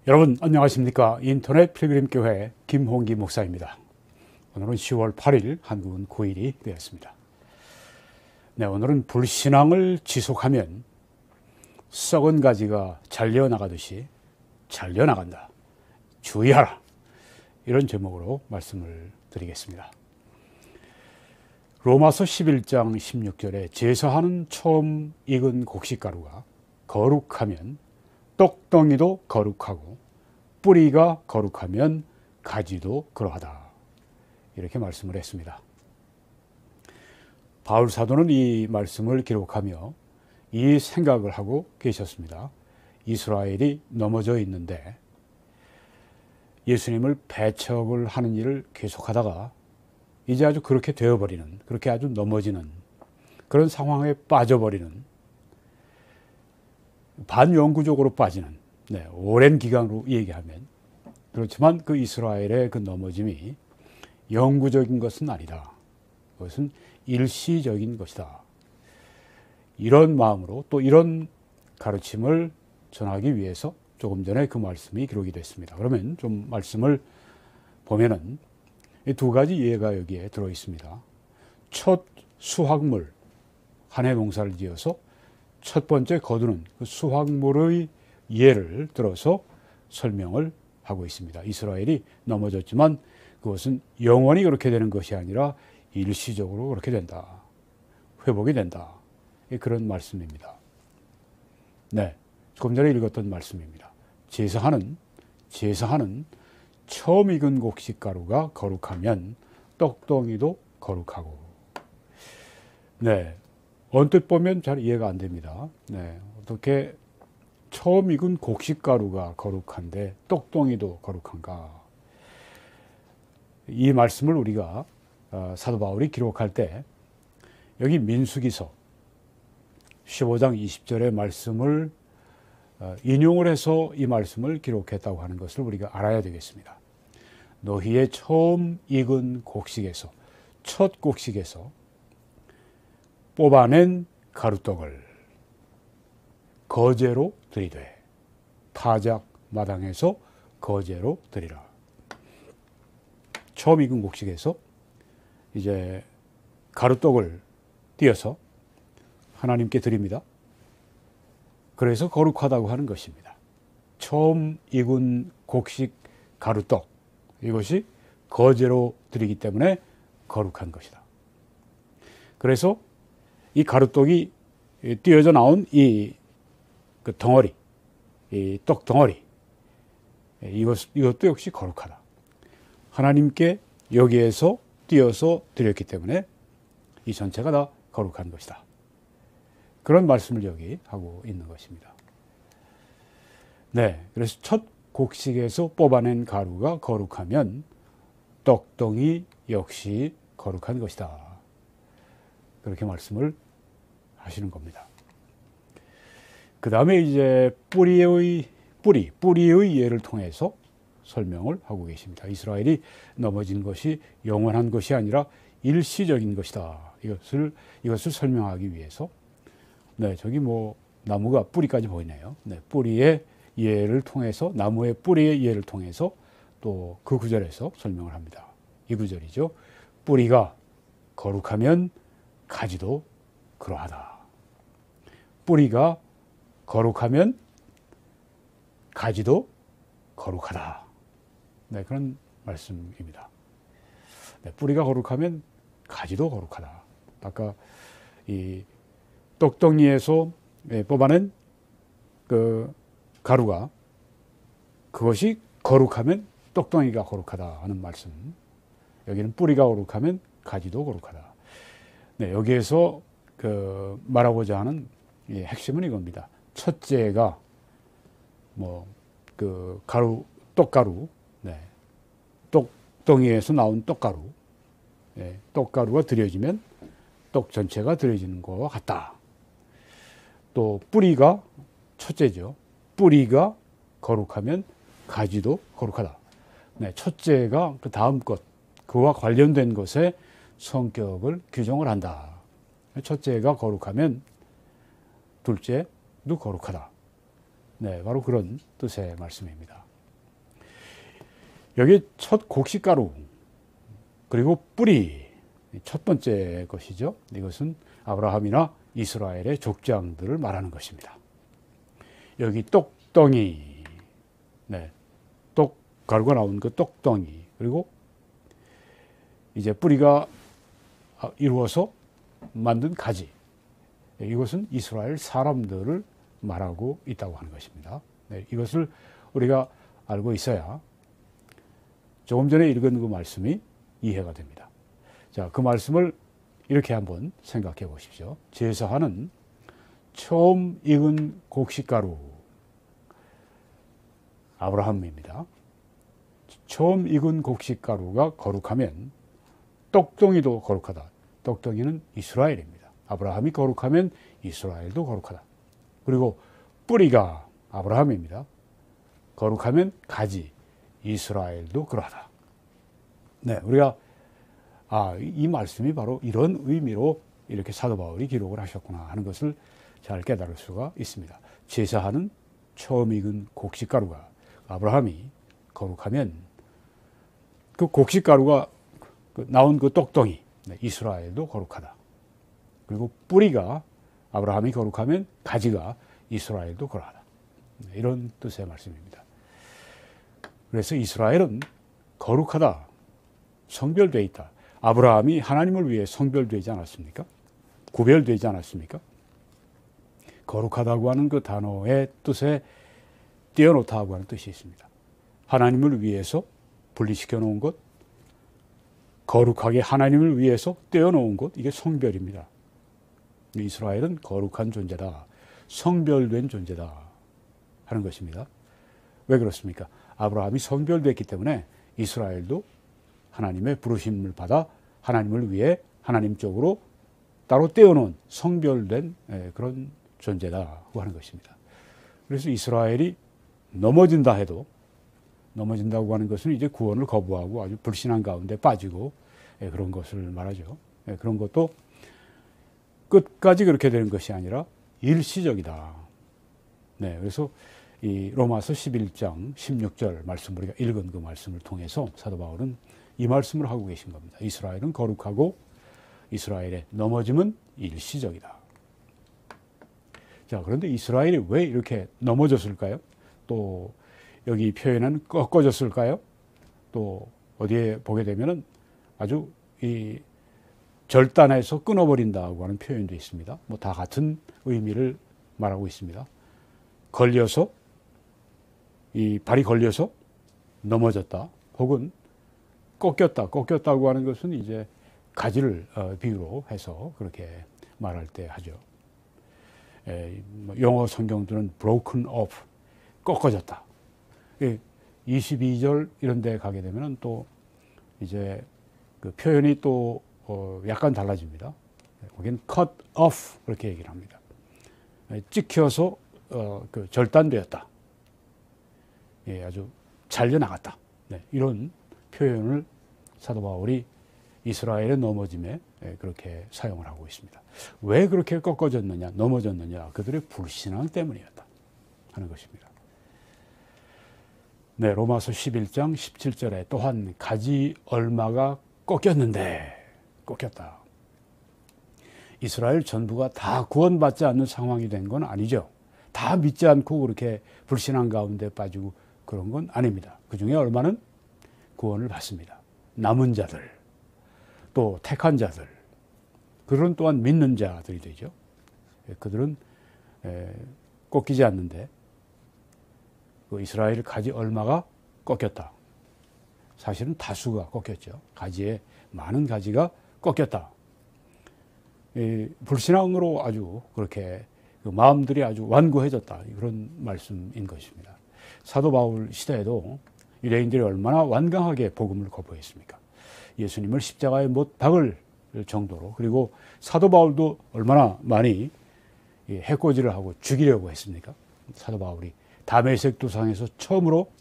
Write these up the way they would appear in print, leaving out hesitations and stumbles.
여러분 안녕하십니까? 인터넷 필그림 교회 김홍기 목사입니다. 오늘은 10월 8일, 한국은 9일이 되었습니다. 네, 오늘은 불신앙을 지속하면 썩은 가지가 잘려나가듯이 잘려나간다. 주의하라. 이런 제목으로 말씀을 드리겠습니다. 로마서 11장 16절에 제사하는 처음 익은 곡식가루가 거룩하면 떡덩이도 거룩하고 뿌리가 거룩하면 가지도 그러하다. 이렇게 말씀을 했습니다. 바울 사도는 이 말씀을 기록하며 이 생각을 하고 계셨습니다. 이스라엘이 넘어져 있는데 예수님을 배척을 하는 일을 계속하다가 이제 아주 그렇게 되어버리는, 그렇게 아주 넘어지는 그런 상황에 빠져버리는, 반영구적으로 빠지는, 오랜 기간으로 얘기하면 그렇지만 그 이스라엘의 그 넘어짐이 영구적인 것은 아니다. 그것은 일시적인 것이다. 이런 마음으로 또 이런 가르침을 전하기 위해서 조금 전에 그 말씀이 기록이 됐습니다. 그러면 좀 말씀을 보면은 이 두 가지 예가 여기에 들어 있습니다. 첫 수확물, 한 해 농사를 지어서 첫 번째 거두는 그 수확물의 예를 들어서 설명을 하고 있습니다. 이스라엘이 넘어졌지만 그것은 영원히 그렇게 되는 것이 아니라 일시적으로 그렇게 된다. 회복이 된다. 그런 말씀입니다. 네, 조금 전에 읽었던 말씀입니다. 제사하는 처음 익은 곡식가루가 거룩하면 떡덩이도 거룩하고. 네, 언뜻 보면 잘 이해가 안 됩니다. 네, 어떻게 처음 익은 곡식가루가 거룩한데 떡덩이도 거룩한가? 이 말씀을 우리가 사도 바울이 기록할 때 여기 민수기서 15장 20절의 말씀을 인용을 해서 이 말씀을 기록했다고 하는 것을 우리가 알아야 되겠습니다. 너희의 처음 익은 곡식에서, 첫 곡식에서 뽑아낸 가루떡을 거제로 드리되 타작 마당에서 거제로 드리라. 처음 익은 곡식에서 이제 가루떡을 띄어서 하나님께 드립니다. 그래서 거룩하다고 하는 것입니다. 처음 익은 곡식 가루떡, 이것이 거제로 드리기 때문에 거룩한 것이다. 그래서 이 가루떡이 띄어져 나온 그 덩어리, 이 떡 덩어리, 이것도 역시 거룩하다. 하나님께 여기에서 띄어서 드렸기 때문에 이 전체가 다 거룩한 것이다. 그런 말씀을 여기 하고 있는 것입니다. 네, 그래서 첫 곡식에서 뽑아낸 가루가 거룩하면 떡덩이 역시 거룩한 것이다. 그렇게 말씀을 하시는 겁니다. 그 다음에 이제 뿌리의 예를 통해서 설명을 하고 계십니다. 이스라엘이 넘어진 것이 영원한 것이 아니라 일시적인 것이다. 이것을 설명하기 위해서. 네, 저기 나무가 뿌리까지 보이네요. 네, 뿌리의 예를 통해서, 나무의 뿌리의 예를 통해서 또 그 구절에서 설명을 합니다. 이 구절이죠. 뿌리가 거룩하면 가지도 그러하다. 뿌리가 거룩하면 가지도 거룩하다. 네, 그런 말씀입니다. 네, 뿌리가 거룩하면 가지도 거룩하다. 아까 이 떡덩이에서 뽑아낸 그 가루가, 그것이 거룩하면 떡덩이가 거룩하다 하는 말씀. 여기는 뿌리가 거룩하면 가지도 거룩하다. 네, 여기에서 말하고자 하는 핵심은 이겁니다. 첫째가 떡가루, 네, 떡덩이에서 나온 떡가루, 네, 떡가루가 드려지면 떡 전체가 드려지는 것과 같다. 또 뿌리가 첫째죠. 뿌리가 거룩하면 가지도 거룩하다. 네, 첫째가 그 다음 것, 그와 관련된 것의 성격을 규정을 한다. 첫째가 거룩하면 둘째도 거룩하다. 네, 바로 그런 뜻의 말씀입니다. 여기 첫 곡식가루 그리고 뿌리 첫 번째 것이죠. 이것은 아브라함이나 이스라엘의 족장들을 말하는 것입니다. 여기 똑덩이, 네, 가루가 나온 그 똑덩이 그리고 이제 뿌리가 이루어서 만든 가지, 이것은 이스라엘 사람들을 말하고 있다고 하는 것입니다. 네, 이것을 우리가 알고 있어야 조금 전에 읽은 그 말씀이 이해가 됩니다. 자, 그 말씀을 이렇게 한번 생각해 보십시오. 제사하는 처음 익은 곡식가루 아브라함입니다. 처음 익은 곡식가루가 거룩하면 똑덩이도 거룩하다. 똑덩이는 이스라엘입니다. 아브라함이 거룩하면 이스라엘도 거룩하다. 그리고 뿌리가 아브라함입니다. 거룩하면 가지, 이스라엘도 그러하다. 네, 우리가 이 말씀이 바로 이런 의미로 이렇게 사도 바울이 기록을 하셨구나 하는 것을 잘 깨달을 수가 있습니다. 제사하는 처음 익은 곡식가루가 아브라함이 거룩하면 그 곡식가루가 나온 그 똑덩이, 네, 이스라엘도 거룩하다. 그리고 뿌리가 아브라함이 거룩하면 가지가 이스라엘도 그러하다. 네, 이런 뜻의 말씀입니다. 그래서 이스라엘은 거룩하다, 성별되어 있다. 아브라함이 하나님을 위해 성별되지 않았습니까? 구별되지 않았습니까? 거룩하다고 하는 그 단어의 뜻에 떼어놓다고 하는 뜻이 있습니다. 하나님을 위해서 분리시켜 놓은 것, 거룩하게 하나님을 위해서 떼어놓은 것, 이게 성별입니다. 이스라엘은 거룩한 존재다, 성별된 존재다 하는 것입니다. 왜 그렇습니까? 아브라함이 성별됐기 때문에 이스라엘도 하나님의 부르심을 받아 하나님을 위해 하나님 쪽으로 따로 떼어놓은 성별된 그런 존재다고 하는 것입니다. 그래서 이스라엘이 넘어진다 해도, 넘어진다고 하는 것은 이제 구원을 거부하고 아주 불신앙 가운데 빠지고 그런 것을 말하죠. 그런 것도 끝까지 그렇게 되는 것이 아니라 일시적이다. 네, 그래서 이 로마서 11장 16절 말씀, 우리가 읽은 그 말씀을 통해서 사도 바울은 이 말씀을 하고 계신 겁니다. 이스라엘은 거룩하고 이스라엘의 넘어짐은 일시적이다. 자, 그런데 이스라엘이 왜 이렇게 넘어졌을까요? 또 여기 표현은 꺾어졌을까요? 또 어디에 보게 되면은 아주 이 절단해서 끊어버린다고 하는 표현도 있습니다. 뭐 다 같은 의미를 말하고 있습니다. 걸려서, 이 발이 걸려서 넘어졌다, 혹은 꺾였다고 하는 것은 이제 가지를 비유로 해서 그렇게 말할 때 하죠. 영어 성경들은 broken off, 꺾어졌다. 22절 이런 데 가게 되면 또 이제 그 표현이 또 약간 달라집니다. 거긴 cut off 그렇게 얘기를 합니다. 찍혀서 그 절단되었다. 아주 잘려나갔다. 네, 이런 표현을 사도 바울이 이스라엘의 넘어짐에 그렇게 사용을 하고 있습니다. 왜 그렇게 꺾어졌느냐, 넘어졌느냐? 그들의 불신앙 때문이었다 하는 것입니다. 네, 로마서 11장 17절에 또한 가지 얼마가 꺾였다. 이스라엘 전부가 다 구원받지 않는 상황이 된 건 아니죠. 다 믿지 않고 그렇게 불신앙 가운데 빠지고 그런 건 아닙니다. 그 중에 얼마는 구원을 받습니다. 남은 자들, 또 택한 자들, 그들은 또한 믿는 자들이 되죠. 그들은 꺾이지 않는데 그 이스라엘 가지 얼마가 꺾였다. 사실은 다수가 꺾였죠. 가지에 많은 가지가 꺾였다. 불신앙으로 아주 그렇게 그 마음들이 아주 완고해졌다, 그런 말씀인 것입니다. 사도 바울 시대에도 유대인들이 얼마나 완강하게 복음을 거부했습니까? 예수님을 십자가에 못 박을 정도로. 그리고 사도 바울도 얼마나 많이 해코지를 하고 죽이려고 했습니까? 사도 바울이 다메섹 도상에서 처음으로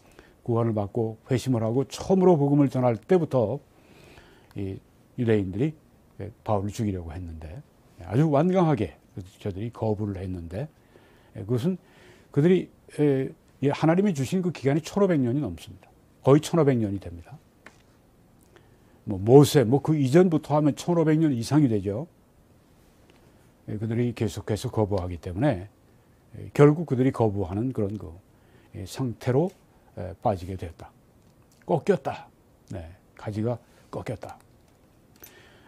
구원을 받고 회심을 하고 처음으로 복음을 전할 때부터 이 유대인들이 바울을 죽이려고 했는데 아주 완강하게 저들이 거부를 했는데, 그것은 그들이 하나님이 주신 그 기간이 1500년이 넘습니다. 거의 1500년이 됩니다. 뭐 모세, 뭐 그 이전부터 하면 1500년 이상이 되죠. 그들이 계속해서 거부하기 때문에 결국 그들이 거부하는 그런 그 상태로 빠지게 되었다. 꺾였다. 네, 가지가 꺾였다.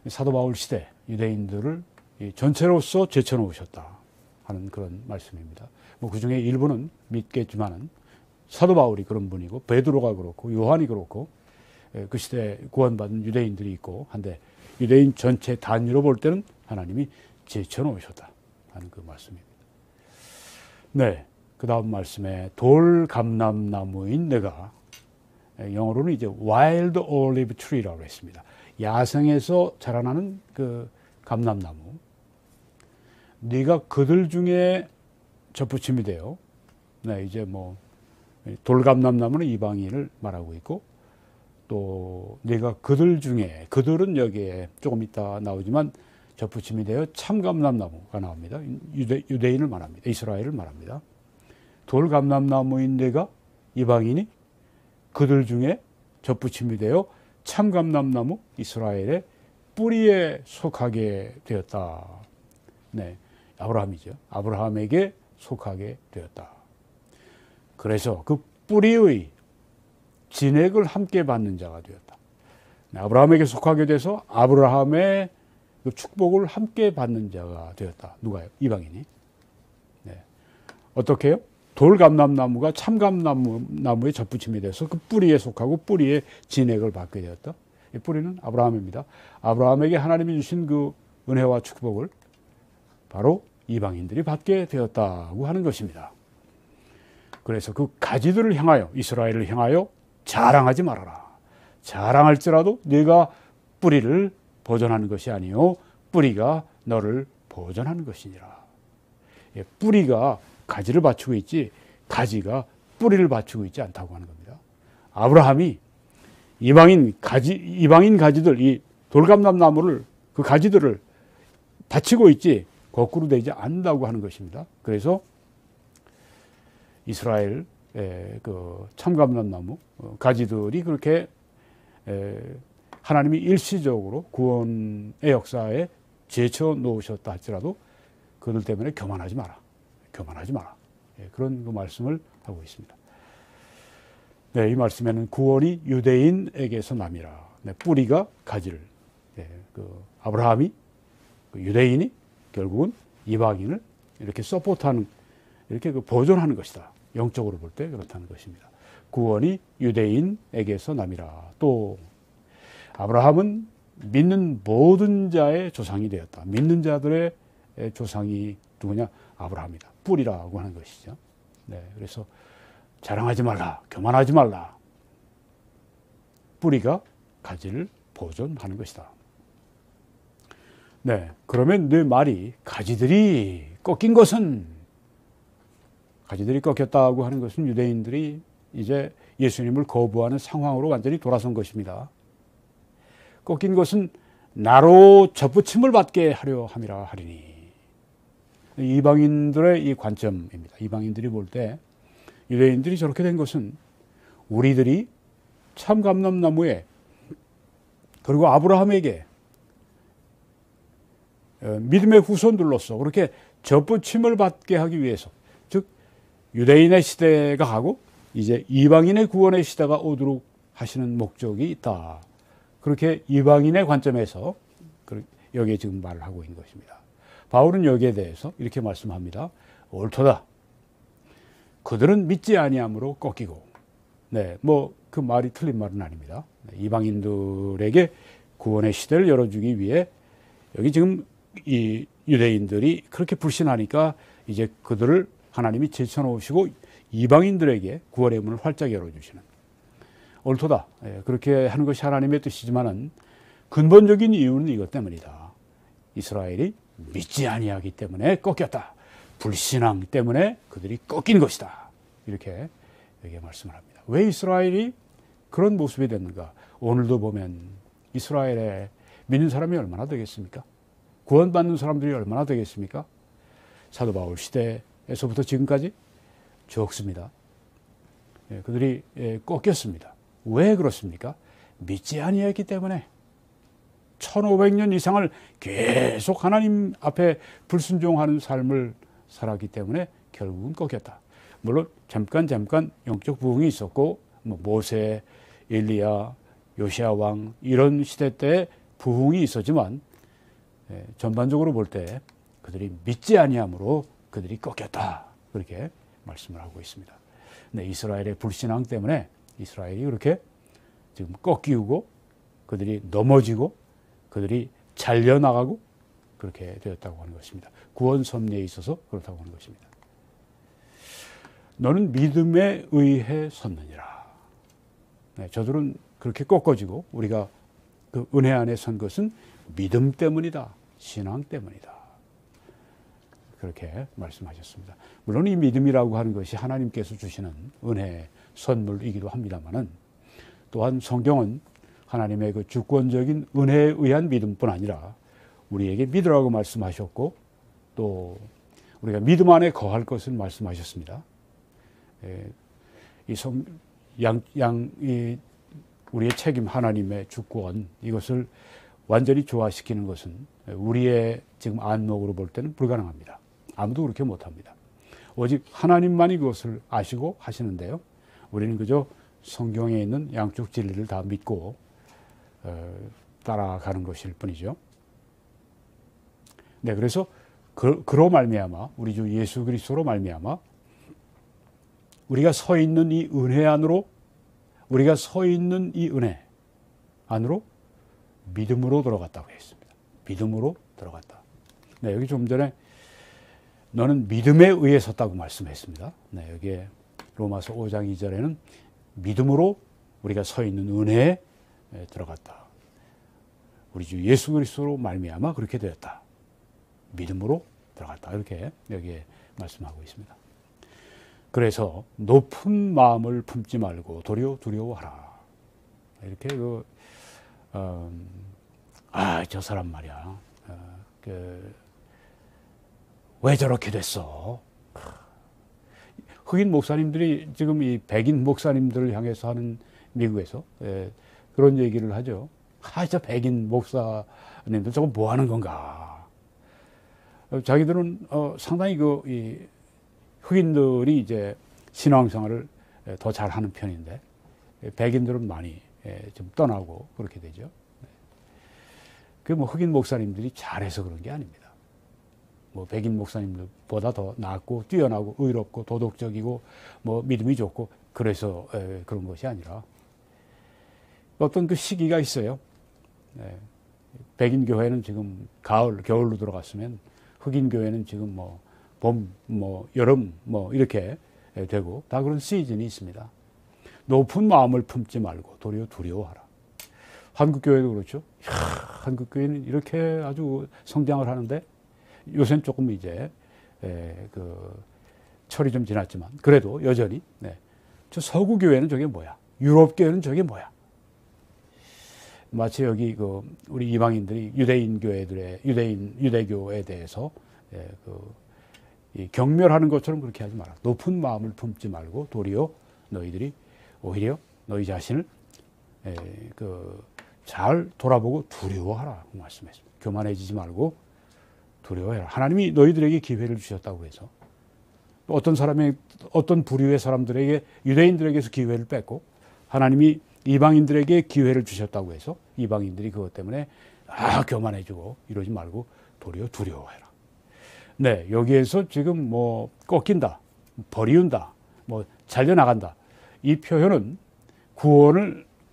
사도 바울 시대 유대인들을 전체로서 제쳐놓으셨다 하는 그런 말씀입니다. 뭐 그 중에 일부는 믿겠지만은 사도 바울이 그런 분이고 베드로가 그렇고 요한이 그렇고 그 시대에 구원받은 유대인들이 있고 한데 유대인 전체 단위로 볼 때는 하나님이 제쳐놓으셨다 하는 그 말씀입니다. 네, 그 다음 말씀에 돌감람나무인 내가, 영어로는 이제 wild olive tree라고 했습니다. 야생에서 자라나는 그 감람나무. 네가 그들 중에 접붙임이 돼요. 네, 이제 뭐 돌감람나무는 이방인을 말하고 있고, 또 네가 그들 중에, 그들은 여기에 조금 이따 나오지만 접붙임이 되어 참감람나무가 나옵니다. 유대인을 말합니다. 이스라엘을 말합니다. 돌감람나무인 네가, 이방인이 그들 중에 접붙임이 되어 참감람나무 이스라엘의 뿌리에 속하게 되었다. 네, 아브라함이죠. 아브라함에게 속하게 되었다. 그래서 그 뿌리의 진액을 함께 받는 자가 되었다. 네, 아브라함에게 속하게 돼서 아브라함의 그 축복을 함께 받는 자가 되었다. 누가요? 이방인이. 네. 어떻게 해요? 돌감람나무가 참감나무에 접붙임이 돼서 그 뿌리에 속하고 뿌리의 진액을 받게 되었다. 이 뿌리는 아브라함입니다. 아브라함에게 하나님이 주신 그 은혜와 축복을 바로 이방인들이 받게 되었다고 하는 것입니다. 그래서 그 가지들을 향하여, 이스라엘을 향하여 자랑하지 말아라. 자랑할지라도 네가 뿌리를 보존하는 것이 아니요 뿌리가 너를 보존하는 것이니라. 예, 뿌리가 가지를 받치고 있지 가지가 뿌리를 받치고 있지 않다고 하는 겁니다. 아브라함이 이방인 가지들, 이 돌감람나무를, 그 가지들을 받치고 있지 거꾸로 되지 않는다고 하는 것입니다. 그래서 이스라엘 그 참감람나무 가지들이 그렇게 하나님이 일시적으로 구원의 역사에 제쳐 놓으셨다 할지라도 그들 때문에 교만하지 마라. 교만하지 마라. 그런 그 말씀을 하고 있습니다. 네, 이 말씀에는 구원이 유대인에게서 남이라. 네, 뿌리가 가지를. 그 아브라함이, 그 유대인이 결국은 이방인을 이렇게 서포트하는, 이렇게 그 보존하는 것이다. 영적으로 볼 때 그렇다는 것입니다. 구원이 유대인에게서 남이라. 또 아브라함은 믿는 모든 자의 조상이 되었다. 믿는 자들의 조상이 누구냐? 아브라함이다. 뿌리라고 하는 것이죠. 네, 그래서 자랑하지 말라, 교만하지 말라. 뿌리가 가지를 보존하는 것이다. 네, 그러면 내 말이 가지들이 꺾인 것은, 가지들이 꺾였다고 하는 것은 유대인들이 이제 예수님을 거부하는 상황으로 완전히 돌아선 것입니다. 꺾인 것은 나로 접붙임을 받게 하려 함이라 하리니. 이방인들의 이 관점입니다. 이방인들이 볼 때 유대인들이 저렇게 된 것은 우리들이 참감람나무에, 그리고 아브라함에게 믿음의 후손들로서 그렇게 접붙임을 받게 하기 위해서, 즉 유대인의 시대가 가고 이제 이방인의 구원의 시대가 오도록 하시는 목적이 있다. 그렇게 이방인의 관점에서 여기에 지금 말을 하고 있는 것입니다. 바울은 여기에 대해서 이렇게 말씀합니다. 옳도다. 그들은 믿지 아니함으로 꺾이고. 네, 뭐 그 말이 틀린 말은 아닙니다. 이방인들에게 구원의 시대를 열어주기 위해 여기 지금 이 유대인들이 그렇게 불신하니까 이제 그들을 하나님이 제쳐놓으시고 이방인들에게 구원의 문을 활짝 열어주시는. 옳도다. 그렇게 하는 것이 하나님의 뜻이지만은 근본적인 이유는 이것 때문이다. 이스라엘이 믿지 아니하기 때문에 꺾였다. 불신앙 때문에 그들이 꺾인 것이다. 이렇게 여기에 말씀을 합니다. 왜 이스라엘이 그런 모습이 됐는가? 오늘도 보면 이스라엘에 믿는 사람이 얼마나 되겠습니까? 구원받는 사람들이 얼마나 되겠습니까? 사도 바울 시대에서부터 지금까지 적습니다. 그들이 꺾였습니다. 왜 그렇습니까? 믿지 아니했기 때문에 1500년 이상을 계속 하나님 앞에 불순종하는 삶을 살았기 때문에 결국은 꺾였다. 물론 잠깐 영적 부흥이 있었고 뭐 모세, 엘리야, 요시야 왕 이런 시대 때 부흥이 있었지만 전반적으로 볼 때 그들이 믿지 아니함으로 그들이 꺾였다. 그렇게 말씀을 하고 있습니다. 네, 이스라엘의 불신앙 때문에 이스라엘이 그렇게 지금 꺾이고 그들이 넘어지고 그들이 잘려나가고 그렇게 되었다고 하는 것입니다. 구원 섭리에 있어서 그렇다고 하는 것입니다. 너는 믿음에 의해 섰느니라. 네, 저들은 그렇게 꺾어지고 우리가 그 은혜 안에 선 것은 믿음 때문이다. 신앙 때문이다. 그렇게 말씀하셨습니다. 물론 이 믿음이라고 하는 것이 하나님께서 주시는 은혜의 선물이기도 합니다만은 또한 성경은 하나님의 그 주권적인 은혜에 의한 믿음뿐 아니라 우리에게 믿으라고 말씀하셨고 또 우리가 믿음 안에 거할 것을 말씀하셨습니다. 우리의 책임 하나님의 주권 이것을 완전히 조화시키는 것은 우리의 지금 안목으로 볼 때는 불가능합니다. 아무도 그렇게 못합니다. 오직 하나님만이 그것을 아시고 하시는데요. 우리는 그저 성경에 있는 양쪽 진리를 다 믿고 따라가는 것일 뿐이죠. 네, 그래서 그로 말미암아 우리 주 예수 그리스도로 말미암아 우리가 서 있는 이 은혜 안으로 우리가 서 있는 이 은혜 안으로 믿음으로 들어갔다고 했습니다. 믿음으로 들어갔다. 네, 여기 좀 전에 너는 믿음에 의해 섰다고 말씀했습니다. 네, 여기에 로마서 5장 2절에는 믿음으로 우리가 서 있는 은혜에 들어갔다. 우리 주 예수 그리스도로 말미암아 그렇게 되었다. 믿음으로 들어갔다. 이렇게 여기에 말씀하고 있습니다. 그래서 높은 마음을 품지 말고 도리어 두려워하라. 이렇게 저 사람 말이야. 왜 저렇게 됐어? 흑인 목사님들이 지금 이 백인 목사님들을 향해서 하는 미국에서 그런 얘기를 하죠. 저 백인 목사님들 저거 뭐 하는 건가? 자기들은 상당히 이 흑인들이 이제 신앙생활을 더 잘하는 편인데 백인들은 많이 좀 떠나고 그렇게 되죠. 그 뭐 흑인 목사님들이 잘해서 그런 게 아닙니다. 뭐 백인 목사님들보다 더 낫고 뛰어나고 의롭고 도덕적이고 뭐 믿음이 좋고 그래서 그런 것이 아니라 어떤 그 시기가 있어요. 백인 교회는 지금 가을, 겨울로 들어갔으면 흑인 교회는 지금 뭐 봄, 뭐 여름 뭐 이렇게 되고 다 그런 시즌이 있습니다. 높은 마음을 품지 말고 도리어 두려워하라. 한국 교회도 그렇죠. 한국 교회는 이렇게 아주 성장을 하는데 요새는 조금 이제 철이 좀 지났지만 그래도 여전히 저 서구 교회는 저게 뭐야? 유럽 교회는 저게 뭐야? 마치 여기 우리 이방인들이 유대인 교회들의 유대교에 대해서 이 경멸하는 것처럼 그렇게 하지 마라. 높은 마음을 품지 말고 도리어 너희들이 오히려 너희 자신을 잘 돌아보고 두려워하라 말씀했습니다. 교만해지지 말고 두려워해라. 하나님이 너희들에게 기회를 주셨다고 해서 어떤 부류의 사람들에게 유대인들에게서 기회를 뺏고 하나님이 이방인들에게 기회를 주셨다고 해서 이방인들이 그것 때문에 교만해지고 이러지 말고 도리어 두려워해라. 네, 여기에서 지금 뭐 꺾인다, 버리운다, 뭐 잘려나간다. 이 표현은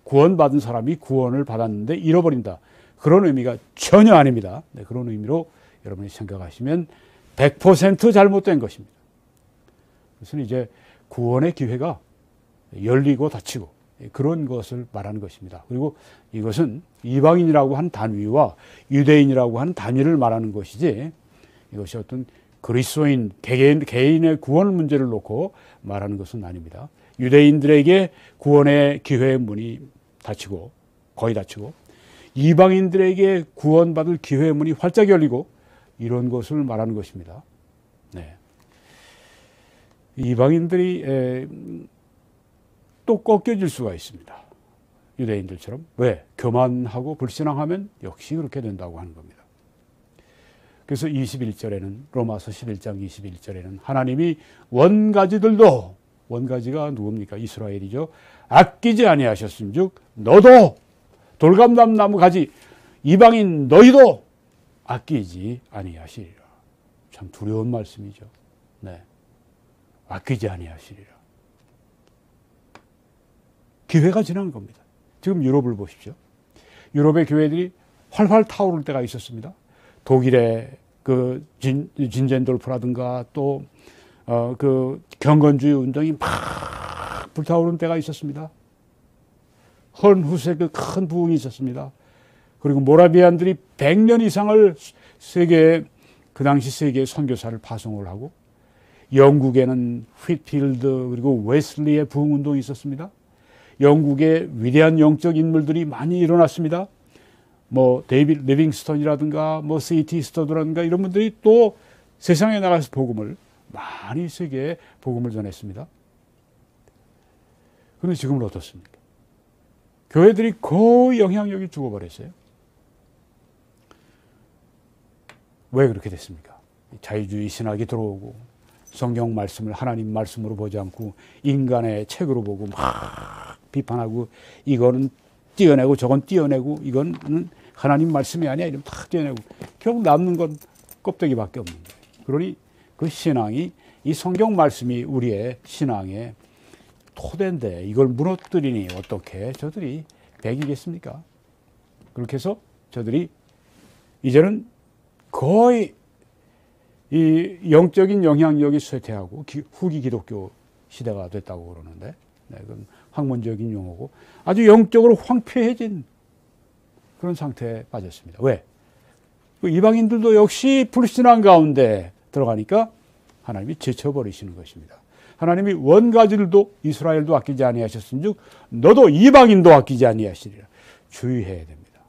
구원받은 사람이 구원을 받았는데 잃어버린다. 그런 의미가 전혀 아닙니다. 네, 그런 의미로 여러분이 생각하시면 100% 잘못된 것입니다. 그래서 이제 구원의 기회가 열리고 닫히고 그런 것을 말하는 것입니다. 그리고 이것은 이방인이라고 한 단위와 유대인이라고 한 단위를 말하는 것이지 이것이 어떤 그리스도인 개인의 구원 문제를 놓고 말하는 것은 아닙니다. 유대인들에게 구원의 기회의 문이 닫히고 거의 닫히고 이방인들에게 구원받을 기회의 문이 활짝 열리고 이런 것을 말하는 것입니다. 네. 이방인들이 또 꺾여질 수가 있습니다. 유대인들처럼. 왜? 교만하고 불신앙하면 역시 그렇게 된다고 하는 겁니다. 그래서 21절에는 로마서 11장 21절에는 하나님이 원가지들도, 원가지가 누굽니까? 이스라엘이죠. 아끼지 아니하셨음즉 너도, 돌감람 나무 가지 이방인 너희도 아끼지 아니하시리라. 참 두려운 말씀이죠. 네, 아끼지 아니하시리라. 기회가 지난 겁니다. 지금 유럽을 보십시오. 유럽의 교회들이 활활 타오를 때가 있었습니다. 독일의 그 진젠돌프라든가 또 그 경건주의 운동이 막 불타오른 때가 있었습니다. 헌후스의 그 큰 부흥이 있었습니다. 그리고 모라비안들이 100년 이상을 그 당시 세계에 선교사를 파송을 하고, 영국에는 휘트필드 그리고 웨슬리의 부흥 운동이 있었습니다. 영국의 위대한 영적 인물들이 많이 일어났습니다. 뭐 데이빗 리빙스턴이라든가 뭐 C.T. 스터드라든가 이런 분들이 또 세상에 나가서 복음을 많이 세계에 복음을 전했습니다. 그런데 지금은 어떻습니까? 교회들이 거의 영향력이 죽어버렸어요. 왜 그렇게 됐습니까? 자유주의 신학이 들어오고 성경 말씀을 하나님 말씀으로 보지 않고 인간의 책으로 보고 막 비판하고, 이거는 띄어내고 저건 띄어내고, 이거는 하나님 말씀이 아니야 이러면 다 띄어내고, 결국 남는 건 껍데기밖에 없는 거예요. 그러니 그 신앙이, 이 성경 말씀이 우리의 신앙의 토대인데 이걸 무너뜨리니 어떻게 저들이 백이겠습니까? 그렇게 해서 저들이 이제는 거의 이 영적인 영향력이 쇠퇴하고 후기 기독교 시대가 됐다고 그러는데, 네, 그건 학문적인 용어고 아주 영적으로 황폐해진 그런 상태에 빠졌습니다. 왜? 그 이방인들도 역시 불신앙 가운데 들어가니까 하나님이 제쳐버리시는 것입니다. 하나님이 원가지들도 이스라엘도 아끼지 아니하셨은즉 너도 이방인도 아끼지 아니하시리라. 주의해야 됩니다.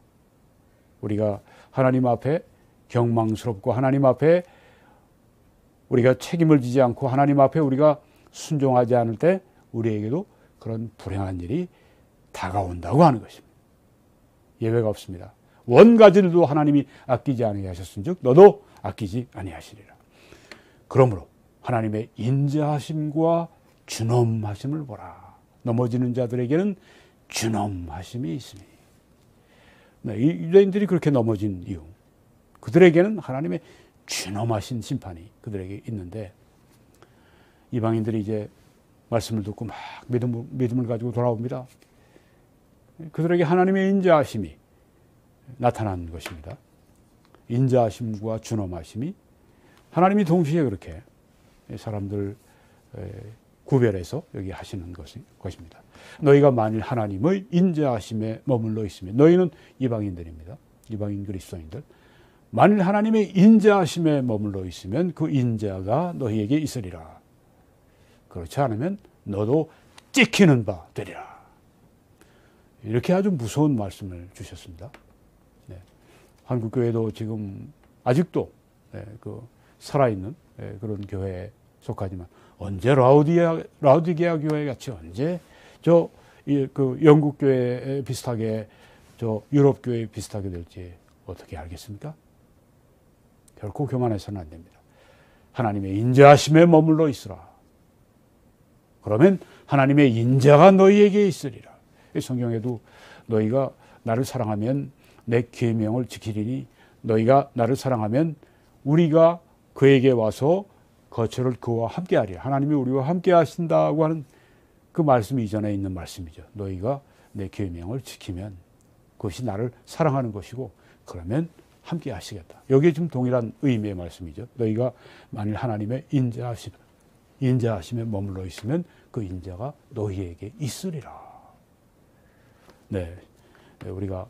우리가 하나님 앞에 경망스럽고 하나님 앞에 우리가 책임을 지지 않고 하나님 앞에 우리가 순종하지 않을 때 우리에게도 그런 불행한 일이 다가온다고 하는 것입니다. 예외가 없습니다. 원가지들도 하나님이 아끼지 아니하셨은즉 너도 아끼지 아니하시리라. 그러므로 하나님의 인자하심과 준엄하심을 보라. 넘어지는 자들에게는 준엄하심이 있으니. 네, 이 유대인들이 그렇게 넘어진 이유, 그들에게는 하나님의 준엄하신 심판이 그들에게 있는데, 이방인들이 이제 말씀을 듣고 막 믿음을 가지고 돌아옵니다. 그들에게 하나님의 인자하심이 나타난 것입니다. 인자하심과 준엄하심이 하나님이 동시에 그렇게 사람들 구별해서 여기 하시는 것입니다. 너희가 만일 하나님의 인자하심에 머물러 있으면, 너희는 이방인들입니다. 이방인 그리스도인들. 만일 하나님의 인자하심에 머물러 있으면 그 인자가 너희에게 있으리라. 그렇지 않으면 너도 찍히는 바 되리라. 이렇게 아주 무서운 말씀을 주셨습니다. 네. 한국교회도 지금 아직도 그 살아있는 그런 교회에 속하지만, 언제 라우디게아 교회 같이 언제 그 영국 교회 비슷하게 유럽 교회 비슷하게 될지 어떻게 알겠습니까? 결코 교만해서는 안 됩니다. 하나님의 인자하심에 머물러 있으라. 그러면 하나님의 인자가 너희에게 있으리라. 성경에도 너희가 나를 사랑하면 내 계명을 지키리니, 너희가 나를 사랑하면 우리가 그에게 와서 거처를 그와 함께 하리라. 하나님이 우리와 함께 하신다고 하는 그 말씀이 이전에 있는 말씀이죠. 너희가 내 계명을 지키면 그것이 나를 사랑하는 것이고, 그러면 함께 하시겠다. 여기에 지금 동일한 의미의 말씀이죠. 너희가 만일 하나님의 인자하심에 머물러 있으면 그 인자가 너희에게 있으리라. 네, 우리가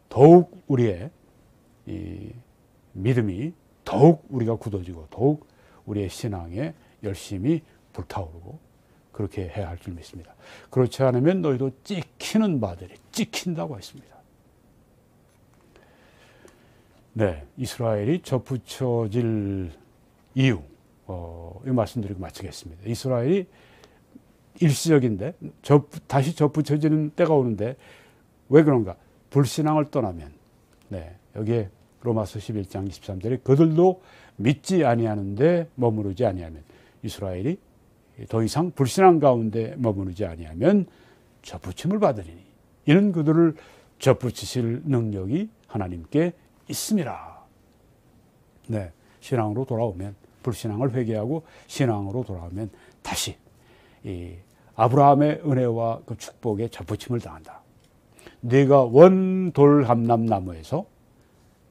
더욱 우리의 이 믿음이 더욱 우리가 굳어지고 더욱 우리의 신앙에 열심히 불타오르고 그렇게 해야 할 줄 믿습니다. 그렇지 않으면 너희도 찍히는 바들이 찍힌다고 했습니다. 네, 이스라엘이 접붙여질 이유, 이 말씀드리고 마치겠습니다. 이스라엘이 일시적인데 다시 접붙여지는 때가 오는데 왜 그런가? 불신앙을 떠나면 네, 여기에 로마서 11장 23절에 그들도 믿지 아니하는데 머무르지 아니하면 이스라엘이 더 이상 불신앙 가운데 머무르지 아니하면 접붙임을 받으리니 이는 그들을 접붙이실 능력이 하나님께 있습니다. 네, 신앙으로 돌아오면 불신앙을 회개하고 신앙으로 돌아오면 다시 이 아브라함의 은혜와 그 축복에 접붙임을 당한다. 네가 원돌 감람나무에서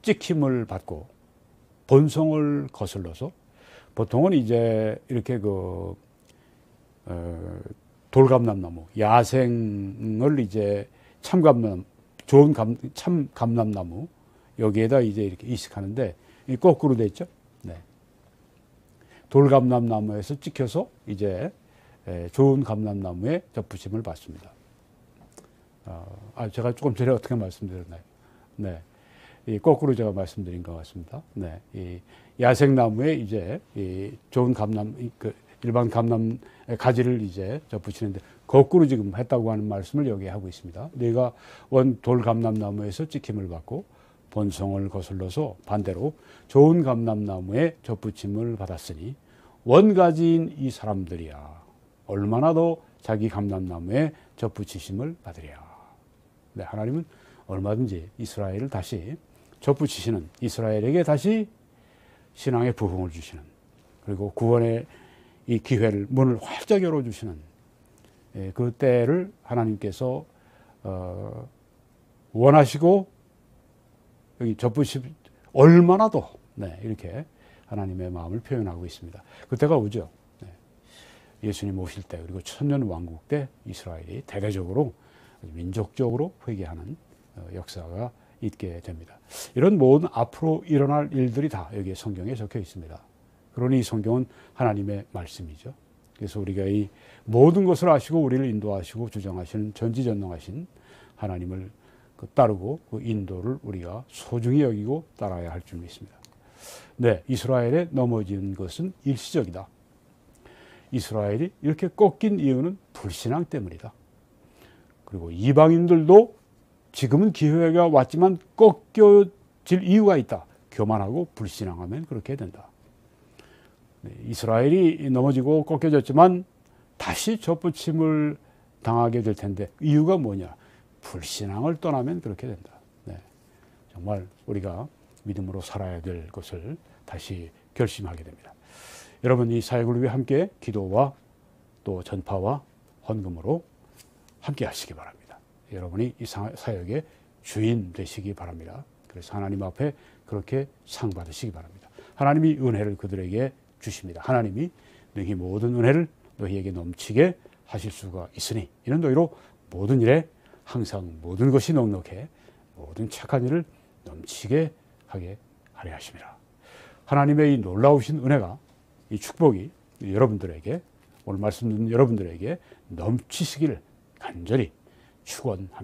찍힘을 받고 본성을 거슬러서 보통은 이제 이렇게 돌감람나무 야생을 이제 참감람 좋은 참 감람나무 여기에다 이제 이렇게 이식하는데 거꾸로 돼 있죠. 네. 돌감람나무에서 찍혀서 이제 좋은 감람나무에 접붙임을 받습니다. 제가 조금 전에 어떻게 말씀드렸나요? 네. 거꾸로 제가 말씀드린 것 같습니다. 네. 이 야생나무에 이제 이 좋은 일반 감람 가지를 이제 접붙이는데 거꾸로 지금 했다고 하는 말씀을 여기 하고 있습니다. 네가 원 돌감람나무에서 찍힘을 받고 본성을 거슬러서 반대로 좋은 감람나무에 접붙임을 받았으니 원가지인 이 사람들이야 얼마나 더 자기 감람나무에 접붙이심을 받으랴. 네, 하나님은 얼마든지 이스라엘을 다시 접붙이시는 이스라엘에게 다시 신앙의 부흥을 주시는 그리고 구원의 이 기회를 문을 활짝 열어주시는 그 때를 하나님께서 원하시고 여기 접붙이 얼마나 더 네, 이렇게 하나님의 마음을 표현하고 있습니다. 그때가 오죠. 네. 예수님 오실 때 그리고 천년왕국 때 이스라엘이 대대적으로 민족적으로 회개하는 역사가 있게 됩니다. 이런 모든 앞으로 일어날 일들이 다 여기에 성경에 적혀 있습니다. 그러니 이 성경은 하나님의 말씀이죠. 그래서 우리가 이 모든 것을 아시고 우리를 인도하시고 주장하시는 전지전능하신 하나님을 따르고 그 인도를 우리가 소중히 여기고 따라야 할 줄 믿습니다. 네, 이스라엘에 넘어진 것은 일시적이다. 이스라엘이 이렇게 꺾인 이유는 불신앙 때문이다. 그리고 이방인들도 지금은 기회가 왔지만 꺾여질 이유가 있다. 교만하고 불신앙하면 그렇게 된다. 네, 이스라엘이 넘어지고 꺾여졌지만 다시 접붙임을 당하게 될 텐데 이유가 뭐냐? 불신앙을 떠나면 그렇게 된다. 네, 정말 우리가 믿음으로 살아야 될 것을 다시 결심하게 됩니다. 여러분 이 사역을 위해 함께 기도와 또 전파와 헌금으로 함께 하시기 바랍니다. 여러분이 이 사역의 주인 되시기 바랍니다. 그래서 하나님 앞에 그렇게 상 받으시기 바랍니다. 하나님이 은혜를 그들에게 주십니다. 하나님이 너희 모든 은혜를 너희에게 넘치게 하실 수가 있으니 이는 너희로 모든 일에 항상 모든 것이 넉넉해 모든 착한 일을 넘치게 하게 하려 하십니다. 하나님의 이 놀라우신 은혜가 이 축복이 여러분들에게 오늘 말씀 듣는 여러분들에게 넘치시기를 간절히 축원합니다.